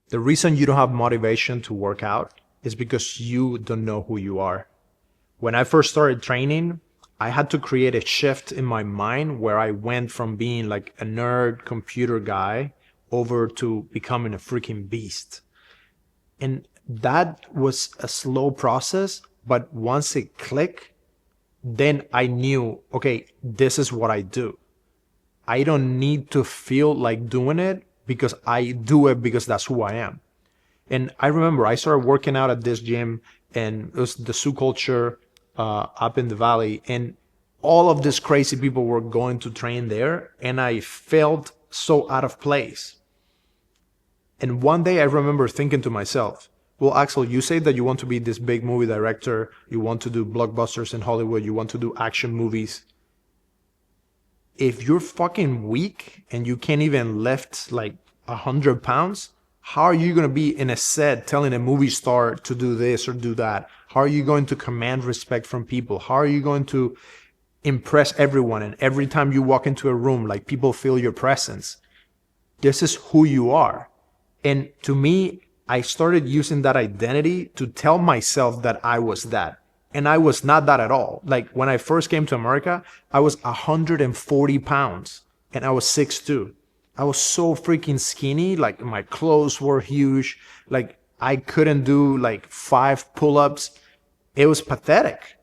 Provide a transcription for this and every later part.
The reason you don't have motivation to work out is because you don't know who you are. When I first started training, I had to create a shift in my mind where I went from being like a nerd computer guy over to becoming a freaking beast. And that was a slow process, but once it clicked, then I knew, okay, this is what I do. I don't need to feel like doing it because I do it because that's who I am. And I remember I started working out at this gym, and it was the Sioux culture up in the valley, and all of these crazy people were going to train there, and I felt so out of place. And one day I remember thinking to myself, well, Axel, you say that you want to be this big movie director, you want to do blockbusters in Hollywood, you want to do action movies. If you're fucking weak and you can't even lift like 100 pounds, how are you going to be in a set telling a movie star to do this or do that? How are you going to command respect from people? How are you going to impress everyone? And every time you walk into a room, like people feel your presence. This is who you are. And to me, I started using that identity to tell myself that I was that. And I was not that at all. Like when I first came to America, I was 140 pounds and I was 6'2". I was so freaking skinny. Like my clothes were huge. Like I couldn't do like 5 pull-ups. It was pathetic.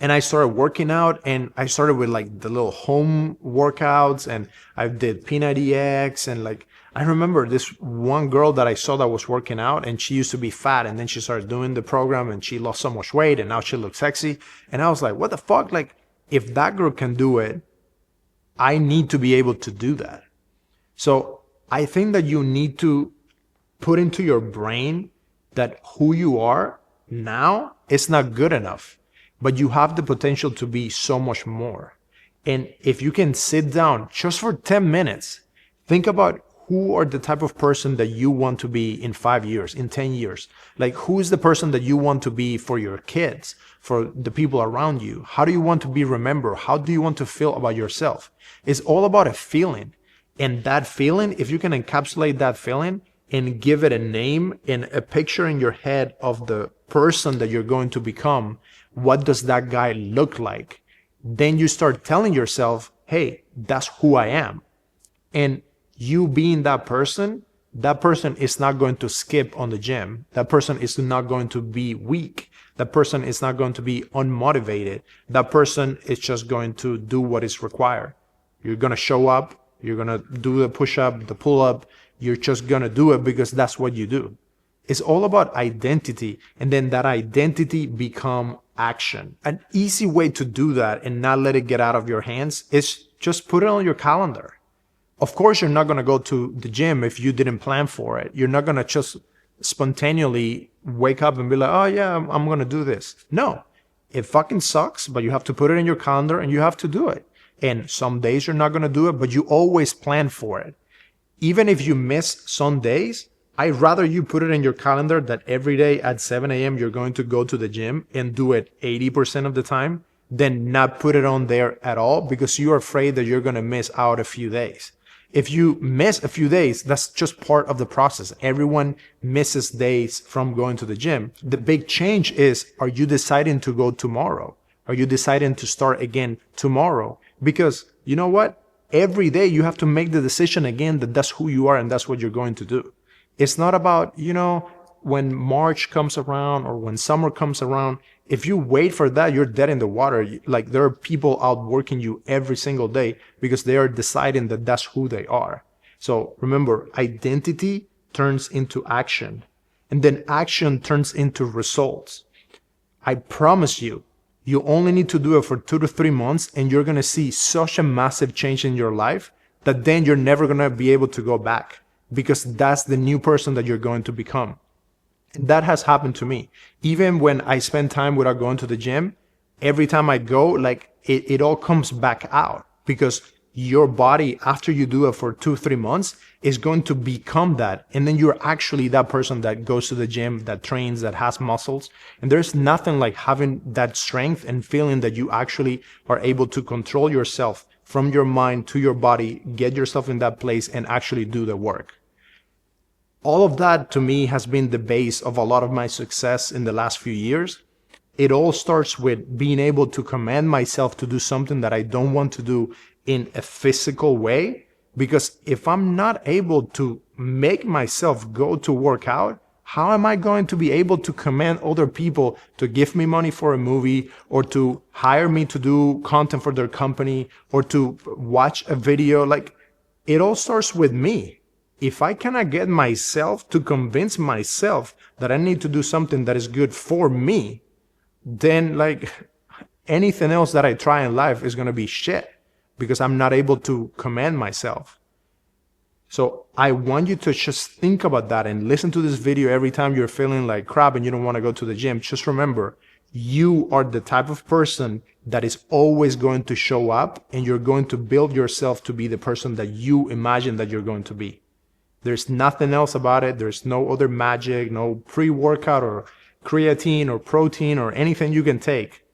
And I started working out, and I started with like the little home workouts, and I did P90X, and like I remember this one girl that I saw that was working out, and she used to be fat, and then she started doing the program and she lost so much weight and now she looks sexy. And I was like, what the fuck? Like if that girl can do it, I need to be able to do that. So I think that you need to put into your brain that who you are now is not good enough, but you have the potential to be so much more. And if you can sit down just for 10 minutes, think about who are the type of person that you want to be in 5 years, in 10 years. Like who is the person that you want to be for your kids, for the people around you? How do you want to be remembered? How do you want to feel about yourself? It's all about a feeling. And that feeling, if you can encapsulate that feeling and give it a name and a picture in your head of the person that you're going to become, what does that guy look like? Then you start telling yourself, hey, that's who I am. And you being that person is not going to skip on the gym. That person is not going to be weak. That person is not going to be unmotivated. That person is just going to do what is required. You're going to show up. You're going to do the push-up, the pull-up. You're just going to do it because that's what you do. It's all about identity. And then that identity become action. An easy way to do that and not let it get out of your hands is just put it on your calendar. Of course, you're not going to go to the gym if you didn't plan for it. You're not going to just spontaneously wake up and be like, oh yeah, I'm going to do this. No, it fucking sucks, but you have to put it in your calendar and you have to do it. And some days you're not going to do it, but you always plan for it. Even if you miss some days, I'd rather you put it in your calendar that every day at 7 a.m. you're going to go to the gym and do it 80% of the time than not put it on there at all because you're afraid that you're going to miss out a few days. If you miss a few days, that's just part of the process. Everyone misses days from going to the gym. The big change is, are you deciding to go tomorrow? Are you deciding to start again tomorrow? Because you know what? Every day you have to make the decision again that that's who you are and that's what you're going to do. It's not about, when March comes around or when summer comes around, if you wait for that, you're dead in the water. Like there are people out working you every single day because they are deciding that that's who they are. So remember, identity turns into action, and then action turns into results. I promise you, you only need to do it for 2 to 3 months and you're going to see such a massive change in your life that then you're never going to be able to go back because that's the new person that you're going to become. And that has happened to me. Even when I spend time without going to the gym, every time I go, like it all comes back out because your body, after you do it for 2-3 months, is going to become that. And then you're actually that person that goes to the gym, that trains, that has muscles. And there's nothing like having that strength and feeling that you actually are able to control yourself from your mind to your body, get yourself in that place and actually do the work. All of that to me has been the base of a lot of my success in the last few years. It all starts with being able to command myself to do something that I don't want to do in a physical way. Because if I'm not able to make myself go to work out, how am I going to be able to command other people to give me money for a movie, or to hire me to do content for their company, or to watch a video? Like, it all starts with me. If I cannot get myself to convince myself that I need to do something that is good for me, then like anything else that I try in life is going to be shit, because I'm not able to command myself. So I want you to just think about that and listen to this video every time you're feeling like crap and you don't want to go to the gym. Just remember, you are the type of person that is always going to show up, and you're going to build yourself to be the person that you imagine that you're going to be. There's nothing else about it. There's no other magic, no pre-workout or creatine or protein or anything you can take.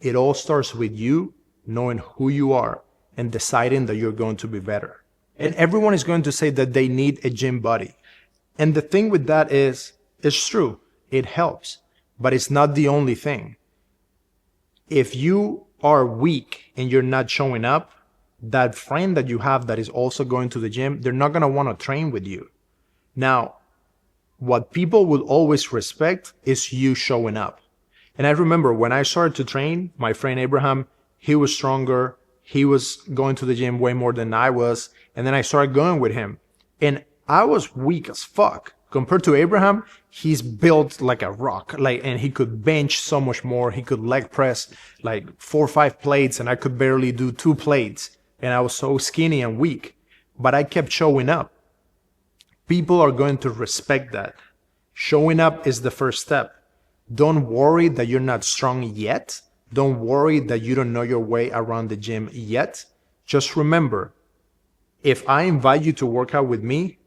It all starts with you knowing who you are and deciding that you're going to be better. And everyone is going to say that they need a gym buddy. And the thing with that is, it's true, it helps, but it's not the only thing. If you are weak and you're not showing up, that friend that you have that is also going to the gym, they're not going to want to train with you. Now, what people will always respect is you showing up. And I remember when I started to train, my friend Abraham, he was stronger. He was going to the gym way more than I was. And then I started going with him. And I was weak as fuck. Compared to Abraham, he's built like a rock. And he could bench so much more. He could leg press like 4 or 5 plates, and I could barely do 2 plates. And I was so skinny and weak. But I kept showing up. People are going to respect that. Showing up is the first step. Don't worry that you're not strong yet. Don't worry that you don't know your way around the gym yet. Just remember, if I invite you to work out with me,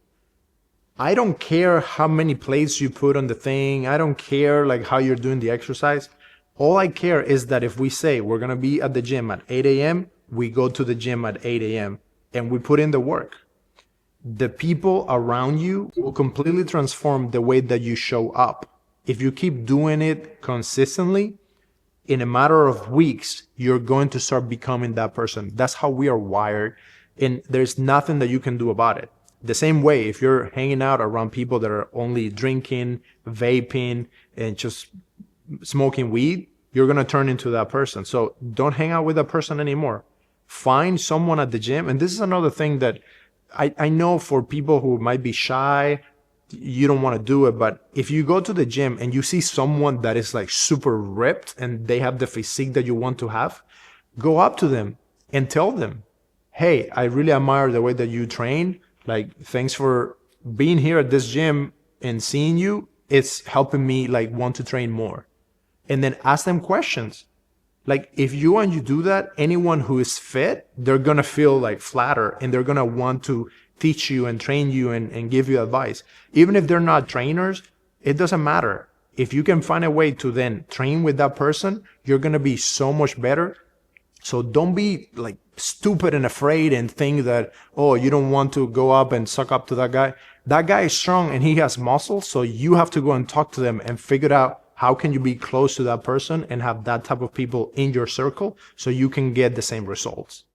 I don't care how many plates you put on the thing. I don't care like how you're doing the exercise. All I care is that if we say we're going to be at the gym at 8 a.m., we go to the gym at 8 a.m. and we put in the work. The people around you will completely transform the way that you show up. If you keep doing it consistently, in a matter of weeks, you're going to start becoming that person. That's how we are wired, and there's nothing that you can do about it. The same way, if you're hanging out around people that are only drinking, vaping, and just smoking weed, you're going to turn into that person. So don't hang out with that person anymore. Find someone at the gym. And this is another thing that I know for people who might be shy, you don't want to do it. But if you go to the gym and you see someone that is like super ripped and they have the physique that you want to have, go up to them and tell them, hey, I really admire the way that you train. Like, thanks for being here at this gym and seeing you. It's helping me like want to train more. And then ask them questions. Like, if you do that, anyone who is fit, they're going to feel like flattered, and they're going to want to teach you and train you and give you advice. Even if they're not trainers, it doesn't matter. If you can find a way to then train with that person, you're going to be so much better. So don't be like stupid and afraid and think that, oh, you don't want to go up and suck up to that guy. That guy is strong and he has muscles. So you have to go and talk to them and figure out how can you be close to that person and have that type of people in your circle so you can get the same results.